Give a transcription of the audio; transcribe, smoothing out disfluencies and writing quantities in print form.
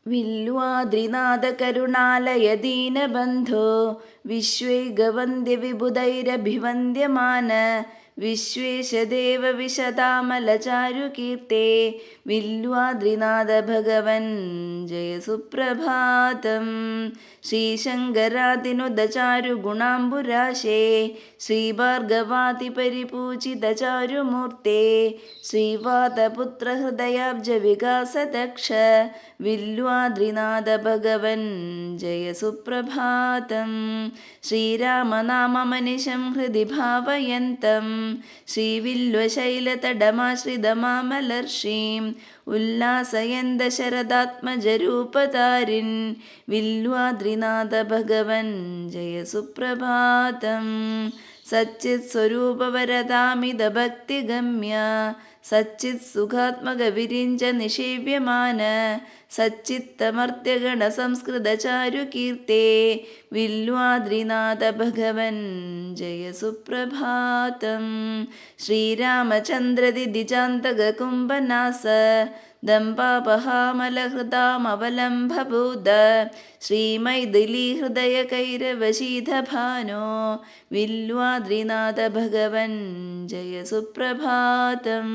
വില്വാദ്രിനാഥകരുണാലയ ദീനബന്ധോ വിശ്വൈകവന്ദ്യവിബുധൈരഭിവന്ദ്യമാന വിശ്വേശദേവ വിശതാമലചാരുകീർത്തെ Vilwadrinatha Bhagwan Jaya Suprabhatham. ശ്രീശങ്കരാതിനുദചാരുഗുണാംബുരാശേ ശ്രീഭാർഗവാതിപരിപൂജിതചാരുമൂർത്തെ ശ്രീവാതപുത്രഹൃദയാബ്ജവികാസദക്ഷ Vilwadrinatha Bhagwan Jaya Suprabhatham. ശ്രീരാമനാമമനിശം ഹൃദി ഭാവയന്തം ശ്രീവില്വശൈലതടമാശ്രിതമാമലർഷീം ഉല്ലാസയന്ത ശരദാത്മജരൂപധാരിൻ Vilwadrinatha Bhagwan Jaya Suprabhatham. Sachith സ്വരൂപവരദാമിത ഭക്തിഗമ്യ Sachith സുഖാത്മക വിരിഞ്ച നിഷേവ്യമാന സച്ചിത്തമർത്യഗണ Sanskrit ചാരുകീർത്തെ Vilwadrinatha Bhagwan Jaya Suprabhatham. ശ്രീരാമചന്ദ്രദിദിജാന്തക കുംഭനാസ ദമ്പാപഹാമലഹൃതാമവലംബഭൂത ശ്രീമൈഥിലീഹൃദയ കൈരവശീതഭാനോ Vilwadrinatha Bhagwan Jaya Suprabhatham.